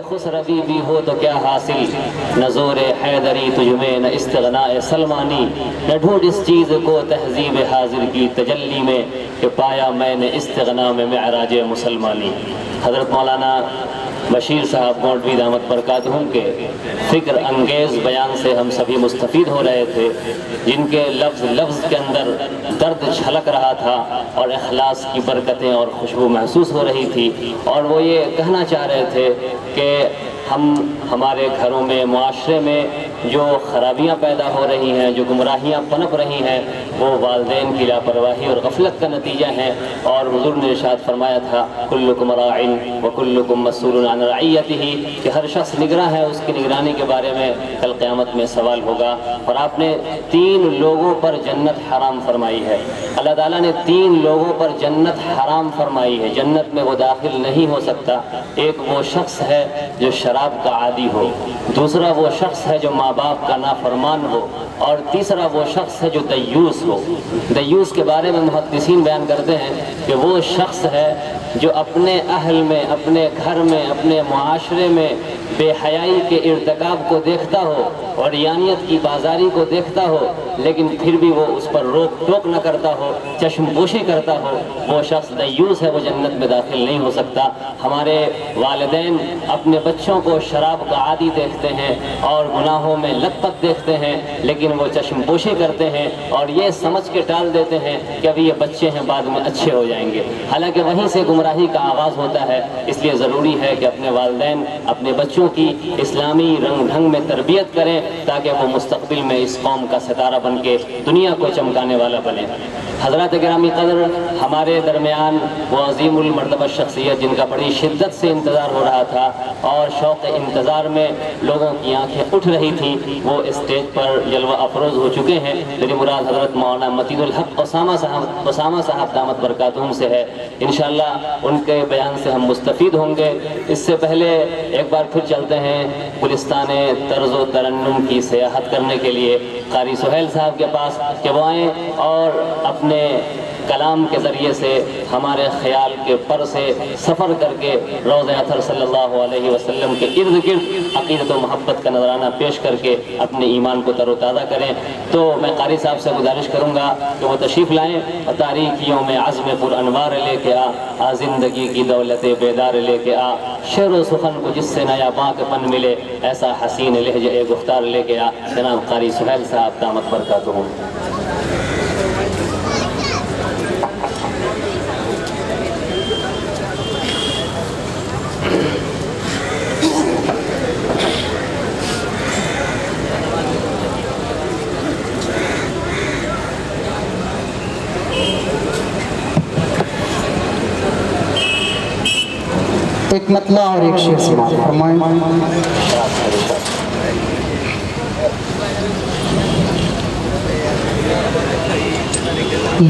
खुसरवी भी हो तो क्या हासिल, न ज़ोर हैदरी तुझमें न इस्तिग़नाए सलमानी, न ढूंढ इस चीज़ को तहज़ीब हाजिर की तजल्ली में कि पाया मैंने इस्तिग़ना में मेअराज मुसलमानी। हज़रत मौलाना बशीर साहब मौलवी दामत बरकातहुम के फ़िक्र अंगेज़ बयान से हम सभी मुस्तफ़ीद हो रहे थे, जिनके लफ्ज़ लफ्ज़ के अंदर दर्द छलक रहा था और इखलास की बरकतें और खुशबू महसूस हो रही थी। और वो ये कहना चाह रहे थे कि हमारे घरों में, मुआशरे में जो खराबियाँ पैदा हो रही हैं, जो गुमराहियाँ पनप रही हैं, वो वालिदैन की लापरवाही और गफलत का नतीजा है। और हुज़ूर ने इरशाद फरमाया था, कुल्लुकुम राइन व कुल्लुकुम मस्ऊलुन अन रइयतिही, कि हर शख्स निगरां है, उसकी निगरानी के बारे में कल क़यामत में सवाल होगा। और आपने 3 लोगों पर जन्नत हराम फरमाई है। अल्लाह ताला ने 3 लोगों पर जन्नत हराम फरमाई है, जन्नत में वो दाखिल नहीं हो सकता। एक वो शख्स है जो शराब का आदी हो, दूसरा वो शख्स है जो माँ बाप का नाफरमान हो, और तीसरा वो शख्स है जो दय्यूस हो। दय्यूस के बारे में मुहद्दिसीन बयान करते हैं कि वो शख्स है जो अपने अहल में, अपने घर में, अपने मुआशरे में बेहयाई के इर्तिकाब को देखता हो और यानियत की बाजारी को देखता हो, लेकिन फिर भी वो उस पर रोक टोक न करता हो, चश्मपोशी करता हो, वो शख्स दय्यूस है, वो जन्नत में दाखिल नहीं हो सकता। हमारे वालिदैन अपने बच्चों को शराब का आदी देखते हैं और गुनाहों में लतपत देखते हैं, लेकिन वो चश्मपोशी करते हैं और ये समझ के टाल देते हैं कि अभी ये बच्चे हैं, बाद में अच्छे हो जाएंगे। हालांकि वहीं से गुमराही का आगाज़ होता है। इसलिए ज़रूरी है कि अपने वालिदैन अपने बच्चों की इस्लामी रंग ढंग में तरबियत करें, ताकि वो मुस्तक़बिल में इस कौम का सितारा बन के दुनिया को चमकाने वाला बने। हज़रात गिरामी क़द्र, हमारे दरमियान वो अज़ीमुल मर्तबा शख्सियत जिनका बड़ी शिद्दत से इंतज़ार हो रहा था और शौक़ इंतज़ार में लोगों की आंखें उठ रही थी, वो स्टेज पर जलवा अफरोज़ हो चुके हैं। मेरी मुराद हज़रत मौलाना मतीनुल हक़ उसामा साहब दामत बरकातहुम से है। इंशाअल्लाह उनके बयान से हम मुस्तफ़ीद होंगे। इससे पहले एक बार फिर चलते हैं गुलिस्तान तर्ज़ व तरन्नुम की सियाहत करने के लिए क़ारी सुहेल साहब के पास, कि वो आएँ और अपने कलाम के ज़रिए से हमारे ख़याल के पर से सफ़र करके रोज़े अतर सल्लल्लाहु अलैहि वसल्लम के इर्द गिर्द अक़ीदत व मोहब्बत का नज़राना पेश करके अपने ईमान को तरोताज़ा करें। तो मैं क़ारी साहब से गुजारिश करूँगा कि वो तशरीफ़ लाएँ और तारीखियों में आज़्म पुर अनवार लेके आ ज़िंदगी की दौलत बेदार लेके आ, शेर व सुखन को जिससे नया बाक़पन मिले, ऐसा हसीन लहजे गुफ्तार लेके आ। जनाब क़ारी सुहेल साहब दामत बरकातहुम। एक मतला और एक शेर समाप्त फरमाएं।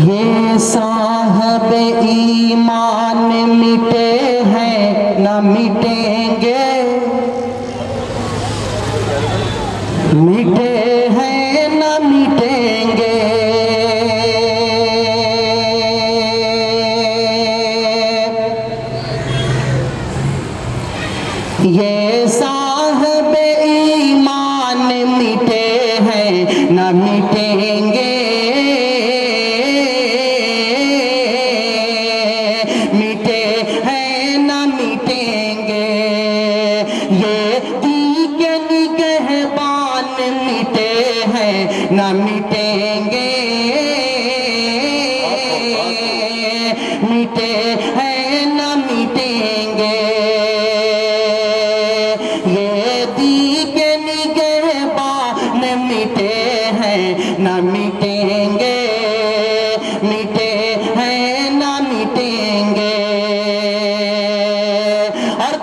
ये साहब ईमान मिटे हैं न मिटेंगे, मिटे हैं न मिटेंगे। ये साहब ईमान मिटे हैं न मिटेंगे, मिटे हैं न मिटेंगे। ये दी के निगहबान मिटे हैं न मिटेंगे, मिटे हैं न मिटेंगे। मिटे हैं न मिटेंगे, मिटे हैं न मिटेंगे। और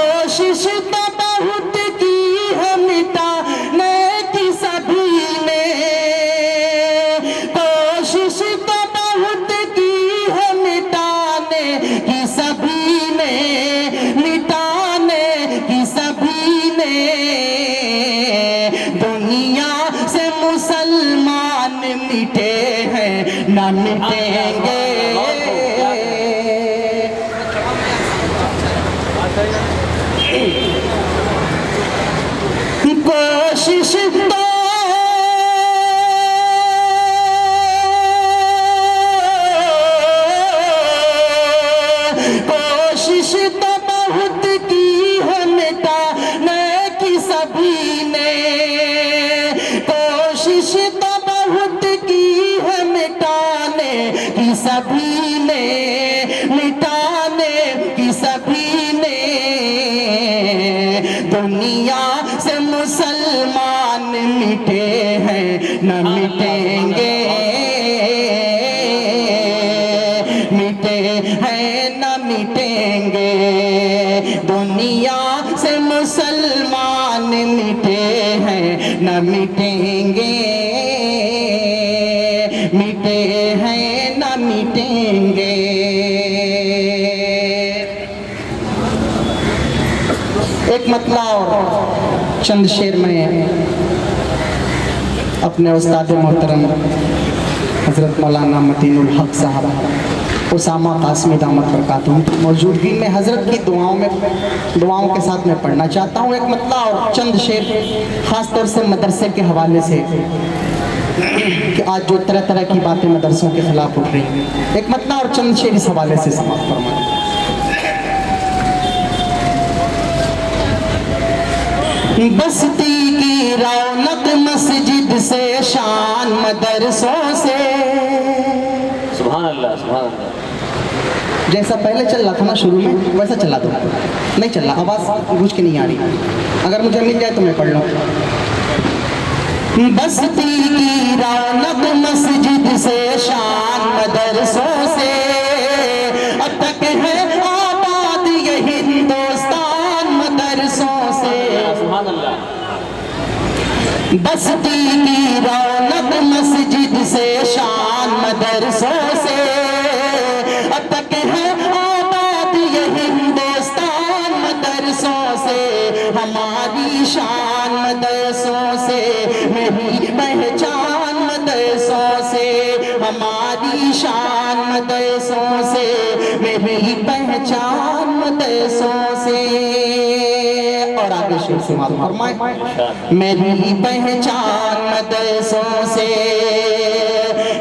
कोशिश तो बहुत की है मिटाने की सभी ने, कोशिश तो बहुत की है मिटाने की सभी ने, मिटाने की सभी ने। दुनिया से मुसलमान मिटे हैं न मिटेंगे। कोशिश तो बहुत की है मिटाने की सभी ने, कोशिश तो बहुत की है मिटाने की सभी ने, मिटाने की सभी ने। दुनिया से मुसलमान मिटे हैं न मिटेंगे, मिटे हैं न मिटेंगे। दुनिया से मुसलमान मिटे हैं न मिटेंगे, मिटे हैं न मिटेंगे। एक मतला और चंद शेर में अपने उस्ताद मोहतरम हज़रत मौलाना मतीनुल हक साहब उसामा कासमी दामत बरकातुहू की मौजूदगी में हज़रत की दुआओं के साथ मैं पढ़ना चाहता हूँ। एक मतला और चंद शेर ख़ास तौर से मदरसे के हवाले से कि आज जो तरह तरह की बातें मदरसों के खिलाफ उठ रही हैं। एक मतला और चंद शेर इस हवाले से समाप्त फरमाएं। बस्ती की रौनक मस्जिद से, शान मदरसों से। सुभान अल्लाह, सुभान अल्लाह। जैसा पहले चल रहा था ना शुरू में, वैसा चला दो। नहीं चल रहा, आवाज़ गूंज के नहीं आ रही। अगर मुझे मिल जाए तो मैं पढ़ लूँ। बस्ती की रौनक मस्जिद से, शान मदरसों से। अब तक है आबाद ये हिंदुस्तान मदरसों से। बस्ती की रौनक मस्जिद से, शान मदरसों से। अब तक है आबाद ये हिंदुस्तान मदरसों से। हमारी शान मदरसों से, मेरी पहचान मदरसों से। हमारी शान मदरसों से, मेरी पहचान मदरसों से। और आगे शेर से मालूम फरमाए। मेरी पहचान मदरसों से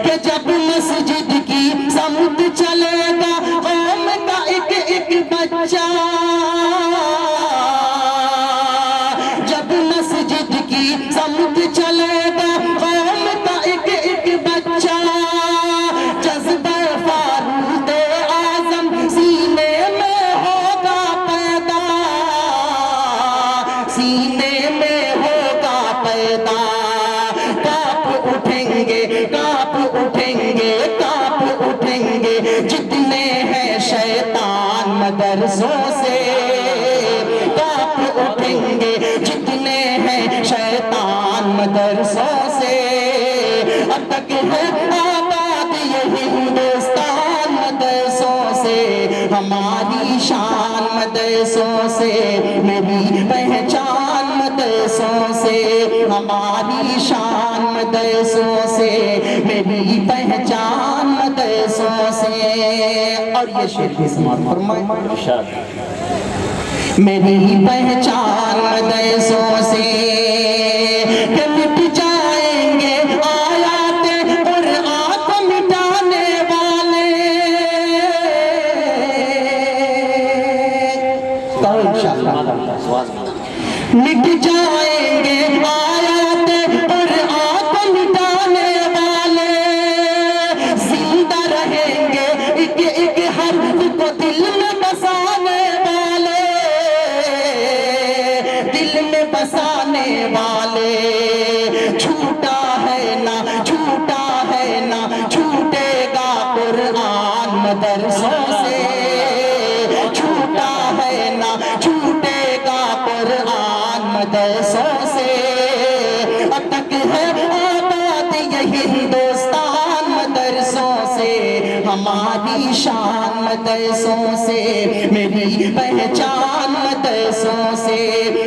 कि जब मस्जिद की समत चलेगा कौम का एक एक बच्चा। जब मस्जिद की समत चलेगा कौम का एक एक बच्चा। जज्बा फारूक आज़म सीने में होगा पैदा, सीने में होगा पैदा। कांप उठेंगे, कांप उठेंगे, कांप उठेंगे जितने हैं शैतान मदरसों से। कांप उठेंगे जितने हैं शैतान मदरसों से। अब तक है आबाद ये हिंदुस्तान मदरसों से। हमारी शान मदरसों से, मेरी पहचान मदरसों से। हमारी शान मदरसों से, मेरी पहचान मदरसों से। और ये शेर की समाप्त फरमाएं। मेरी पहचान मदरसों से कि मिट जाएंगे आयाते कुरान को मिटाने वाले। कहो इंशाअल्लाह। मिट जाएंगे आयाते कुरान को मिटाने वाले। जिंदा रहेंगे एक एक हर्फ को दिल में बसाने वाले, दिल में बसाने वाले। छूटा है ना, छूटा है ना, छूटेगा कुरान मदरसों से। छूटा है ना, छूटेगा कुरान मदरसों से। अब तक है आबाद ये हिंदुस्तान मदरसों से। हमारी शान मदरसों से, मेरी पहचान शान मदरसों से,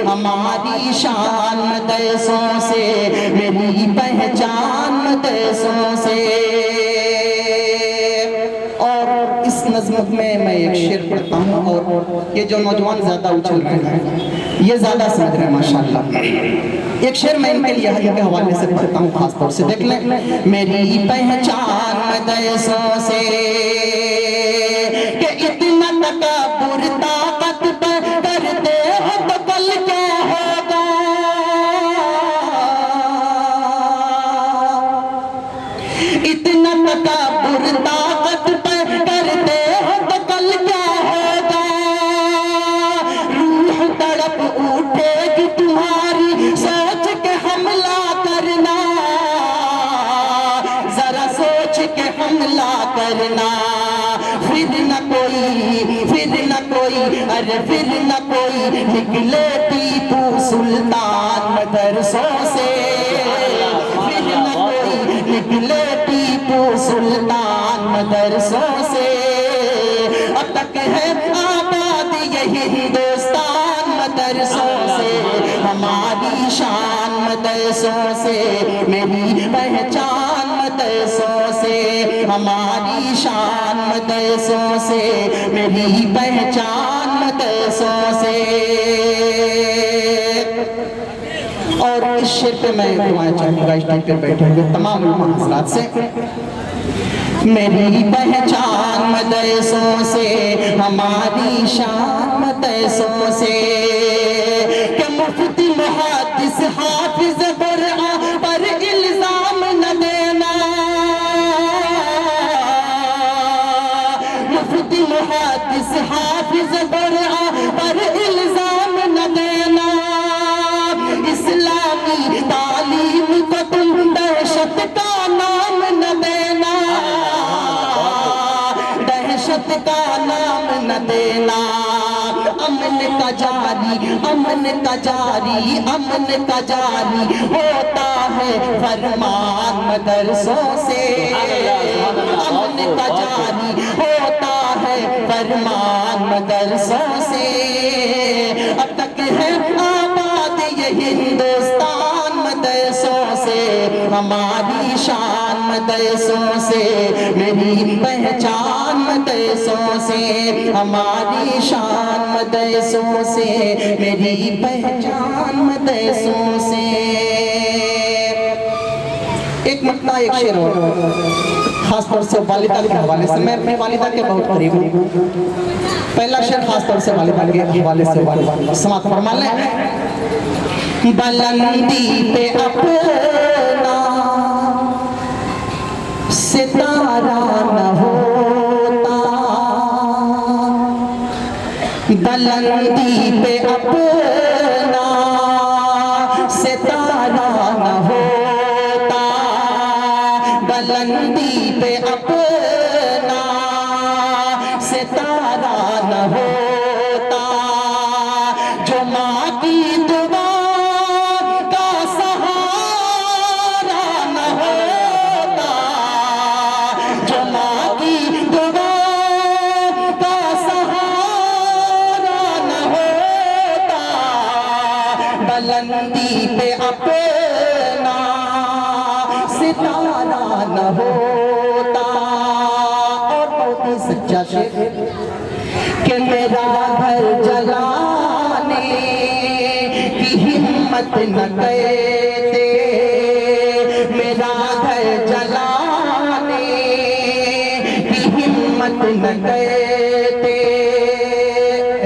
हमारी शान मदरसों से, मेरी पहचान मदरसों से। और इस नज़्म में मैं एक शेर पढ़ता हूँ, और ये जो नौजवान ज़्यादा उछल रहे हैं ये ज़्यादा समझ रहे हैं माशाल्लाह। एक शेर मैं इनके लिए इनके हवाले से पढ़ता हूँ खास तौर से, देख लें। मेरी पहचान मदरसों से कि इतना तकब्बुर ताकत पर करते हो तो कल क्या होगा। इतना तकब्बुर ताकत पर करते हो तो कल क्या होगा। रूह तड़प उठेगी तुम्हारी सोच के हमला करना, जरा सोच के हमला करना। फिर न कोई अरे फिर न कोई निकले टीपू सुल्तान मदरसों से। फिर न कोई निकले टीपू सुल्तान मदरसों से। अब तक है आबाद ये हिंदुस्तान मदरसों से, हमारी शान मदरसों से, मेरी पहचान मदरसों से, हमारी शान मदरसों से, मेरी पहचान मदरसों से। और इस शेर पे मैं दुआएं चाहूंगा इस टाइम पे बैठे हुए तमाम उलमा हज़रात से। मेरी पहचान मदरसों से, हमारी शान मदरसों से, कि मुफ्ती मुहद्दिस हाफिज कुरान पर इल्जाम न देना। मुफ्ती मुहद्दिस हाफिज कुरान पर इल्जाम न देना। इस्लामी तालीम को तुम दहशत का नाम न देना, दहशत का नाम न देना। अमन का जारी, अमन का जारी, अमन का जारी होता है फरमान मदरसों से। अमन का जारी होता है फरमान मदरसों से। अब तक है आबाद ये हिंदुस्तान मदरसों से, हमारी शान मदरसों से, मेरी पहचान मदरसों से, हमारी शान मदरसों से, मेरी पहचान मदरसों से। एक मसला एक शेर और खास तौर से वालिदा के हवाले से। मैं अपनी वालिदा के बहुत करीब हूँ। पहला शेर खास तौर से वालिदा के हवाले से समाप्त फरमा लें। बुलंदी पे अपना सितारा न होता, बुलंदी पे अपना सितारा न होता, बुलंदी पे अपना सितारा न होता। जो माँ की दुआ का सहारा न होता, जो माँ की दुआ का सहारा न होता, बुलंदी पे अपना सितारा न होता। और बहुत ही सच्चा शेर कि मेरा घर जलाने की हिम्मत न करते, मेरा घर जलाने की हिम्मत न करते।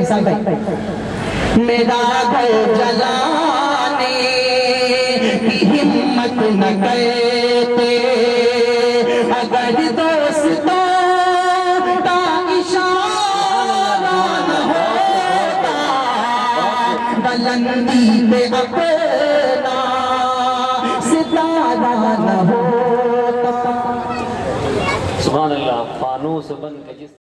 ऐसा भाई मेरा घर जलाने की हिम्मत न करते। अगर दोस्तों का इशारा न होता, बुलंदी पे अपना सितारा न होता। सुभान अल्लाह। फानूस बन के